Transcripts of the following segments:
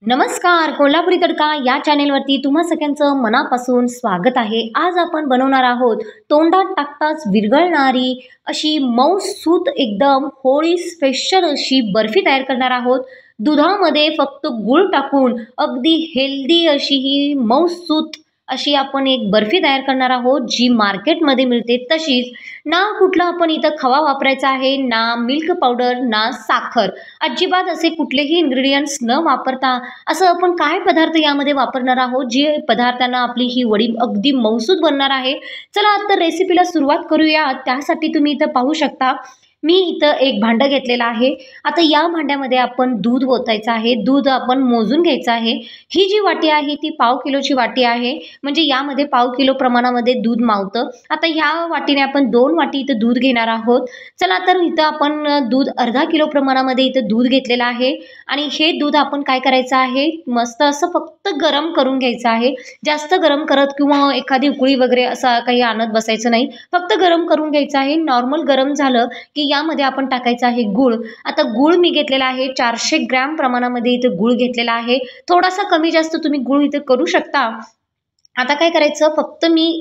नमस्कार. कोल्हापुरी तडका या चॅनेलवरती तुम्हा सगळ्यांचं मनापासून स्वागत आहे. आज आपण बनवणार आहोत तोंडात टाकताच विरघळणारी अशी मऊसूत एकदम होळी स्पेशल अशी बर्फी तयार करणार आहोत. दुधामध्ये फक्त गूळ टाकून अगदी हेल्दी अशी ही मऊसूत अशी आपण एक बर्फी तयार करणार आहोत, जी मार्केटमध्ये मिळते तशीच. ना कुठला आपण इथं खवा वापरायचा आहे, ना मिल्क पावडर, ना साखर, अजिबात असे कुठलेही इन्ग्रेडियंट्स न वापरता असं आपण काय पदार्थ यामध्ये वापरणार आहोत, जे पदार्थांना आपली ही वडी अगदी मऊसूत बनणार आहे. चला आता रेसिपीला सुरुवात करूया. त्यासाठी तुम्ही इथं पाहू शकता, मी इथं एक भांडं घेतलेलं आहे. आता या भांड्यामध्ये आपण दूध ओतायचं आहे. दूध आपण मोजून घ्यायचं आहे. ही जी वाटी आहे ती पाव किलोची वाटी आहे, म्हणजे यामध्ये पाव किलो प्रमाणामध्ये दूध मावतं. आता ह्या वाटीने आपण 2 वाटी इथं दूध घेणार आहोत. चला तर इथं आपण दूध अर्धा किलो प्रमाणामध्ये इथं दूध घेतलेलं आहे आणि हे दूध आपण काय करायचं आहे, मस्त असं फक्त गरम करून घ्यायचं आहे. जास्त गरम करत किंवा एखादी उकळी वगैरे असं काही आणत बसायचं नाही, फक्त गरम करून घ्यायचं आहे. नॉर्मल गरम झालं की यामध्ये आपण टाकायचं आहे गूळ. आता गूळ मी घेतलेला आहे 400 ग्रॅम प्रमाणामध्ये इथं गूळ घेतलेला आहे. थोडासा कमी जास्त तुम्ही गूळ इथं करू शकता. आता काय करायचं, फक्त मी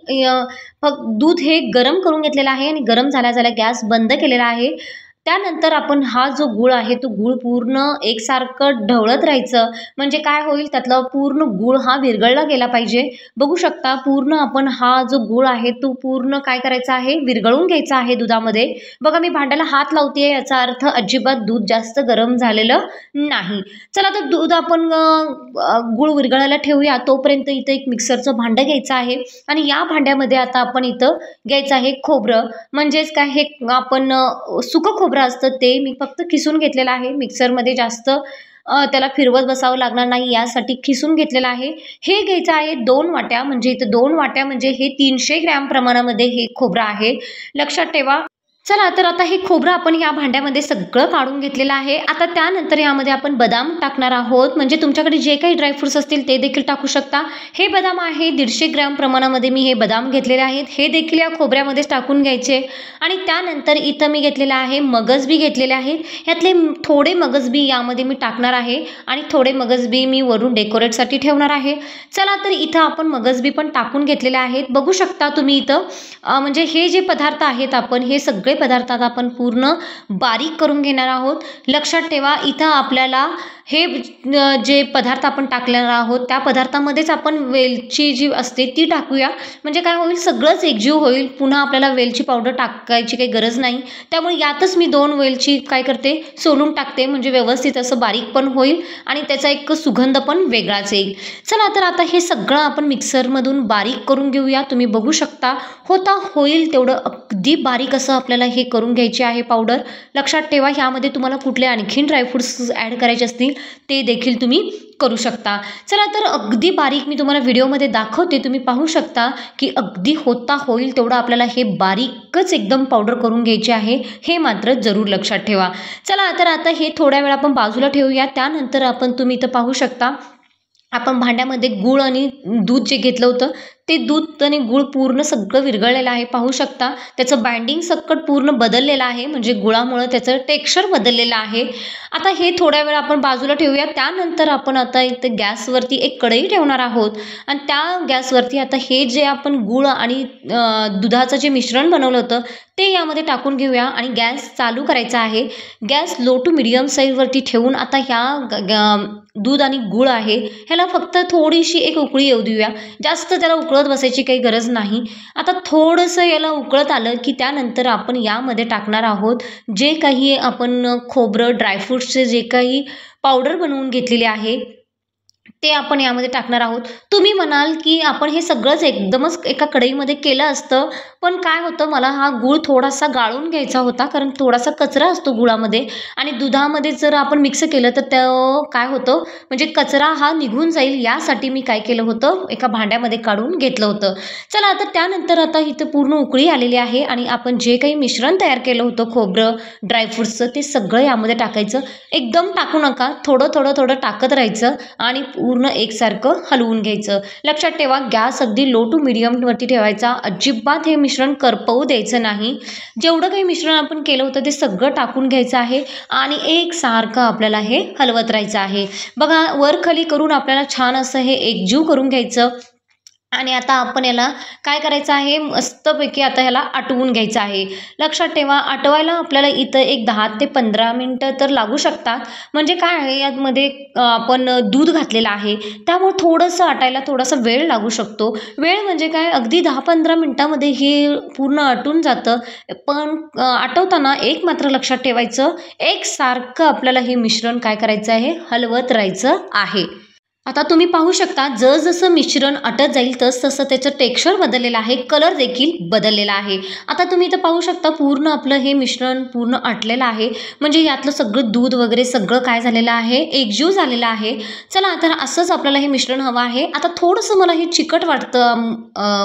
दूध हे गरम करून घेतलेलं आहे आणि गरम झाल्या झाल्या गॅस बंद केलेला आहे. त्यानंतर आपण हा जो गूळ आहे तो गूळ पूर्ण एकसारखं ढवळत राहायचं, म्हणजे काय होईल, त्यातला पूर्ण गूळ हा विरघळला गेला पाहिजे. बघू शकता पूर्ण आपण हा जो गूळ आहे तो पूर्ण काय करायचा आहे, विरघळून घ्यायचा आहे दुधामध्ये. बघा मी भांड्याला हात लावते, याचा अर्थ अजिबात दूध जास्त गरम झालेलं नाही. चला तर दूध आपण गूळ विरघळायला ठेवूया. तोपर्यंत इथं एक मिक्सरचं भांडं घ्यायचं आहे आणि या भांड्यामध्ये आता आपण इथं घ्यायचं आहे खोबरं. म्हणजेच काय, हे आपण सुकं खोबरं असतं ते मी फक्त खिसून घेतलेलं आहे. मिक्सरमध्ये जास्त त्याला फिरवत बसावं लागणार नाही, यासाठी खिसून घेतलेलं आहे. हे घ्यायचं आहे 2 वाट्या, म्हणजे इथं 2 वाट्या म्हणजे हे 300 ग्रॅम प्रमाणामध्ये हे खोबरं आहे, लक्षात ठेवा. चला तर आता हे खोबरं आपण या भांड्यामध्ये सगळं काढून घेतलेलं आहे. आता त्यानंतर यामध्ये आपण बदाम टाकणार आहोत, म्हणजे तुमच्याकडे जे काही ड्रायफ्रुट्स असतील ते देखील टाकू शकता. हे बदाम आहे 150 ग्रॅम प्रमाणामध्ये मी हे बदाम घेतलेले आहेत. हे देखील या खोबऱ्यामध्येच टाकून घ्यायचे. आणि त्यानंतर इथं मी घेतलेलं आहे मगजबी घेतलेले आहेत. ह्यातले थोडे मगजबी यामध्ये मी टाकणार आहे आणि थोडे मगजबी मी वरून डेकोरेटसाठी ठेवणार आहे. चला तर इथं आपण मगजबी पण टाकून घेतलेले आहेत. बघू शकता तुम्ही इथं, म्हणजे हे जे पदार्थ आहेत आपण हे सगळे पदार्थात आपण पूर्ण बारीक करून घेणार आहोत. लक्षात ठेवा, इथं आपल्याला हे जे पदार्थ आपण टाकणार आहोत त्या पदार्थामध्येच आपण वेलची जी असते ती टाकूया, म्हणजे काय होईल, सगळंच एकजीव होईल. पुन्हा आपल्याला वेलची पावडर टाकायची काही गरज नाही. त्यामुळे यातच मी 2 वेलची काय करते, सोलून टाकते, म्हणजे व्यवस्थित असं बारीक पण होईल आणि त्याचा एक सुगंध पण वेगळाच येईल. चला तर आता हे सगळं आपण मिक्सरमधून बारीक करून घेऊया. तुम्ही बघू शकता होता होईल तेवढं अगदी बारीक असं आपल्याला हे करून घ्यायचे आहे पावडर. लक्षात ठेवा, ह्यामध्ये तुम्हाला कुठले आणखीन ड्रायफ्रुट्स ॲड करायचे असतील ते देखील तुम्ही करू शकता. चला तर अगदी बारीक मी तुम्हाला व्हिडिओमध्ये दाखवते, तुम्ही पाहू शकता की अगदी होता होईल तेवढं आपल्याला हे बारीकच एकदम पावडर करून घ्यायचे आहे, हे मात्र जरूर लक्षात ठेवा. चला तर आता हे थोड्या वेळ आपण बाजूला ठेवूया. त्यानंतर आपण तुम्ही इथं पाहू शकता, आपण भांड्यामध्ये गूळ आणि दूध जे घेतलं होतं ते दूध आणि गूळ पूर्ण सगळं विरघळलेलं आहे. पाहू शकता त्याचं बाइंडिंग सकट पूर्ण बदललेलं आहे, म्हणजे गुळामुळं त्याचं टेक्स्चर बदललेलं आहे. आता हे थोड्या वेळ आपण बाजूला ठेवूया. त्यानंतर आपण आता इथं गॅसवरती एक कढई ठेवणार आहोत आणि त्या गॅसवरती आता हे जे आपण गूळ आणि दुधाचं जे मिश्रण बनवलं होतं ते यामध्ये टाकून घेऊया आणि गॅस चालू करायचा आहे. गॅस लो टू मिडियम साईजवरती ठेवून आता ह्या दूध आणि गूळ आहे ह्याला फक्त थोडीशी एक उकळी येऊ देऊया. जास्त त्याला उकळत बसायची काही गरज नाही. आता थोडंसं याला उकळत आलं की त्यानंतर आपण यामध्ये टाकणार आहोत जे काही आपण खोबरं, ड्रायफ्रुट्सचे जे काही पावडर बनवून घेतलेले आहे ते आपण यामध्ये टाकणार आहोत. तुम्ही म्हणाल की आपण हे सगळंच एकदमच एका कढईमध्ये केलं असतं, पण काय होतं, मला हा गूळ थोडासा गाळून घ्यायचा होता, कारण थोडासा कचरा असतो गुळामध्ये आणि दुधामध्ये जर आपण मिक्स केलं तर काय होतं, म्हणजे कचरा हा निघून जाईल, यासाठी मी काय केलं होतं, एका भांड्यामध्ये काढून घेतलं होतं. चला आता त्यानंतर आता इथं पूर्ण उकळी आलेली आहे आणि आपण जे काही मिश्रण तयार केलं होतं खोबरं, ड्रायफ्रुट्सचं, ते सगळं यामध्ये टाकायचं. एकदम टाकू नका, थोडं थोडं थोडं टाकत राहायचं आणि पूर्ण एकसारखं हलवून घ्यायचं. लक्षात ठेवा, गॅस अगदी लो टू मीडियमवरती ठेवायचा. अजिबात हे मिश्रण करपवू द्यायचं नाही. जेवढं काही मिश्रण आपण केलं होतं ते सगळं टाकून घ्यायचं आहे आणि एकसारखं आपल्याला हे हलवत राहायचं आहे. बघा, वर खाली करून आपल्याला छान असं हे एकजीव करून घ्यायचं. आणि आता आपण याला काय करायचं आहे, मस्तपैकी आता ह्याला आटवून घ्यायचं आहे. लक्षात ठेवा, आटवायला आपल्याला इथं एक 10 ते 15 मिनटं तर लागू शकतात. म्हणजे काय आहे, यामध्ये आपण दूध घातलेलं आहे, त्यामुळे थोडंसं आटायला थोडासा वेळ लागू शकतो. वेळ म्हणजे काय, अगदी 10-15 मिनटामध्ये हे पूर्ण आटून जातं. पण आटवताना एक मात्र लक्षात ठेवायचं, एकसारखं आपल्याला हे मिश्रण काय करायचं आहे, हलवत राहायचं आहे. आता तुम्ही पाहू शकता, जसं मिश्रण आटत जाईल तसं त्याचं टेक्स्चर बदललेलं आहे, कलर देखील बदललेला आहे. आता तुम्ही इथं पाहू शकता, पूर्ण आपलं हे मिश्रण पूर्ण आटलेलं आहे. म्हणजे यातलं सगळं दूध वगैरे सगळं काय झालेलं आहे, एकजीव झालेलं आहे. चला, तर असंच आपल्याला हे मिश्रण हवं आहे. आता थोडंसं मला हे चिकट वाटतं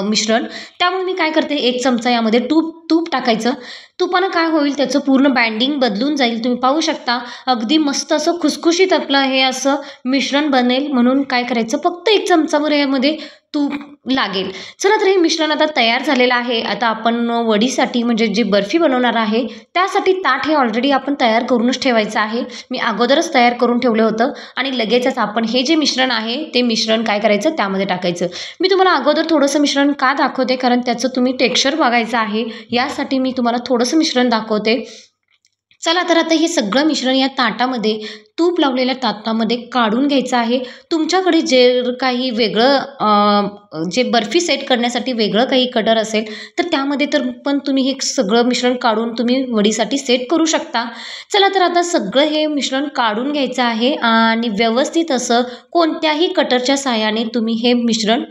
मिश्रण, त्यामुळे मी काय करते, 1 चमचा यामध्ये तूप टाकायचं. तुपानं काय होईल, त्याचं पूर्ण बाइंडिंग बदलून जाईल. तुम्ही पाहू शकता, अगदी मस्त असं खुसखुशीत आपलं हे असं मिश्रण बनेल. म्हणून काय करायचं, फक्त 1 चमचाभर यामध्ये तूप लागेल. चला, तर हे मिश्रण आता तयार झालेलं आहे. आता आपण वडीसाठी म्हणजे जी बर्फी बनवणार आहे त्यासाठी ताट हे ऑलरेडी आपण तयार करूनच ठेवायचं आहे. मी अगोदरच तयार करून ठेवलं होतं आणि लगेचच आपण हे जे मिश्रण आहे ते मिश्रण काय करायचं, त्यामध्ये टाकायचं. मी तुम्हाला अगोदर थोडंसं मिश्रण का दाखवते, कारण त्याचं तुम्ही टेक्स्चर बघायचं आहे, यासाठी मी तुम्हाला थोडंसं मिश्रण दाखवते. चला, तर आता हे सगळं मिश्रण या ताटामध्ये, तूप लावलेल्या ताटामध्ये काढून घ्यायचं आहे. तुमच्याकडे जे काही वेगळं जे बर्फी सेट करण्यासाठी वेगळं काही कटर असेल तर त्यामध्ये तर पण तुम्ही हे सगळं मिश्रण काढून तुम्ही वडीसाठी सेट करू शकता. चला, तर आता सगळं हे मिश्रण काढून घ्यायचं आहे आणि व्यवस्थित असं कोणत्याही कटरच्या साहाय्याने तुम्ही हे मिश्रण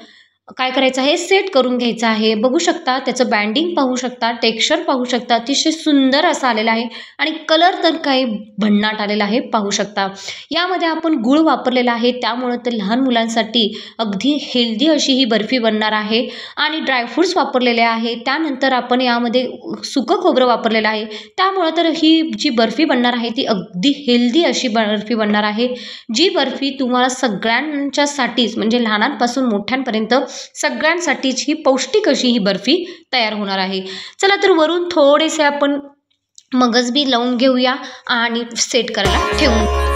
काय करायचं आहे, सेट करून घ्यायचं आहे. बघू शकता, त्याचं बँडिंग पाहू शकता, टेक्स्चर पाहू शकता, अतिशय सुंदर असं आलेलं आहे आणि कलर तर काही भन्नाट आलेला आहे, पाहू शकता. यामध्ये आपण गूळ वापरलेला आहे, त्यामुळं तर लहान मुलांसाठी अगदी हेल्दी अशी ही बर्फी बनणार आहे. आणि ड्रायफ्रूट्स वापरलेले आहे. त्यानंतर आपण यामध्ये सुकं खोबरं वापरलेलं आहे, त्यामुळं तर ही जी बर्फी बनणार आहे ती अगदी हेल्दी अशी बर्फी बनणार आहे. जी बर्फी तुम्हाला सगळ्यांच्यासाठीच, म्हणजे लहानांपासून मोठ्यांपर्यंत सगळ्यांसाठीच ही पौष्टिक अशी ही बर्फी तयार होणार आहे. चला, तर वरून थोडेसे आपण मगज बी लावून घेऊया आणि सेट करायला ठेवून.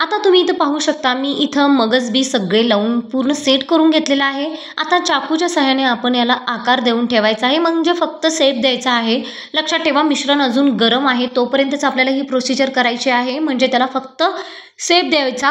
आता तुम्ही इथं पाहू शकता, मी इथं मगज बी सगळे लावून पूर्ण सेट करून घेतलेलं आहे. आता चाकूच्या सहाय्याने आपण याला आकार देऊन ठेवायचा आहे, म्हणजे फक्त शेप द्यायचा आहे. लक्षात ठेवा, मिश्रण अजून गरम आहे तोपर्यंतच आपल्याला ही प्रोसिजर करायची आहे. म्हणजे त्याला फक्त शेप द्यायचा,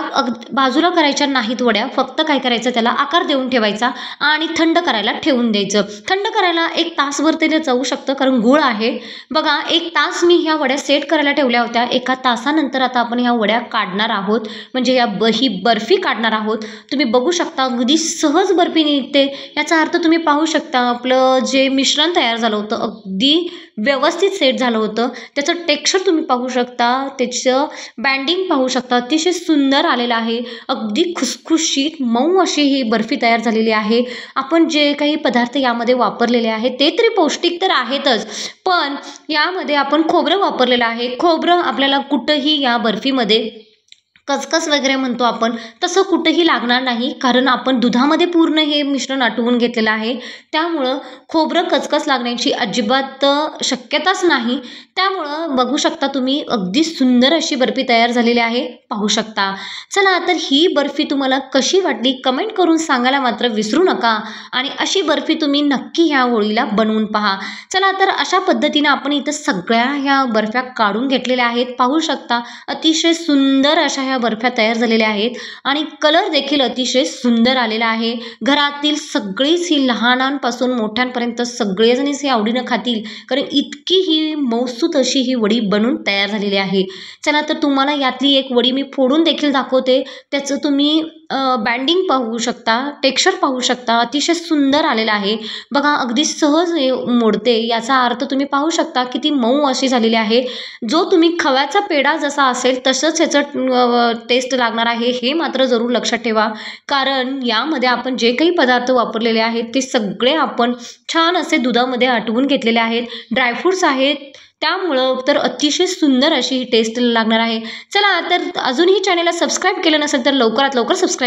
बाजूला करायच्या नाहीत वड्या, फक्त काय करायचं, त्याला आकार देऊन ठेवायचा आणि थंड करायला ठेवून द्यायचं. थंड करायला 1 तासभर तरी जाऊ शकतं, कारण गूळ आहे. बघा, 1 तास मी ह्या वड्या सेट करायला ठेवल्या होत्या. 1 तासानंतर आता आपण ह्या वड्या काढणार आहोत, म्हणजे ही बर्फी काढणार आहोत. तुम्ही बघू शकता, अगदी सहज बर्फी निघते. याचा अर्थ तुम्ही पाहू शकता, आपलं जे मिश्रण तयार झालं होतं अगदी व्यवस्थित सेट झालं होतं. त्याचं टेक्स्चर तुम्ही पाहू शकता, त्याचं बँडिंग पाहू शकता, अतिशय सुंदर आलेलं आहे. अगदी खुसखुशीत मऊ अशी ही बर्फी तयार झालेली आहे. आपण जे काही पदार्थ यामध्ये वापरलेले आहेत ते तरी पौष्टिक तर आहेतच, पण यामध्ये आपण खोबरं वापरलेलं आहे. खोबरं आपल्याला कुठंही या बर्फीमध्ये कचकच वगैरे म्हणतो आपण, तसं कुठेही लागणार नाही, कारण आपण दुधामध्ये पूर्ण हे मिश्रण आटवून घेतलेलं आहे. त्यामुळं खोबरं कचकच लागण्याची अजिबात शक्यताच नाही. त्यामुळं बघू शकता तुम्ही, अगदी सुंदर अशी बर्फी तयार झालेली आहे, पाहू शकता. चला, तर ही बर्फी तुम्हाला कशी वाटली कमेंट करून सांगायला मात्र विसरू नका आणि अशी बर्फी तुम्ही नक्की ह्या होळीला बनवून पहा. चला, तर अशा पद्धतीने आपण इथं सगळ्या ह्या बर्फ्या काढून घेतलेल्या आहेत, पाहू शकता. अतिशय सुंदर अशा ह्या बर्फ्या तयार झालेल्या आहेत आणि कलर देखील अतिशय सुंदर आलेला आहे. घरातील सगळीच ही लहानांपासून मोठ्यांपर्यंत सगळेजणच हे आवडीनं खातील, कारण इतकी ही मौसूद मऊसूत अशी ही वडी बनून तयार झालेली आहे. चला तर तुम्हाला यातली एक वडी मी फोडून देखील दाखवते. त्याचं तुम्ही बँडिंग पाहू शकता, टेक्स्चर पाहू शकता. अतिशय सुंदर आलेलं आहे. बघा अगदी सहज हे मोडते. याचा अर्थ तुम्ही पाहू शकता किती मऊ अशी झालेली आहे. जो तुम्ही खव्याचा पेढा जसा असेल तसंच ह्याचं टेस्ट लागणार आहे, हे मात्र जरूर लक्षात ठेवा. कारण यामध्ये आपण जे काही पदार्थ वापरलेले आहेत ते सगळे आपण छान असे दुधामध्ये आटवून घेतलेले आहेत. ड्रायफ्रूट्स आहेत, त्यामुळं तर अतिशय सुंदर अशी ही टेस्ट लागणार आहे. चला तर अजूनही चॅनलला सबस्क्राईब केलं नसेल तर लवकरात लवकर सबस्क्राईब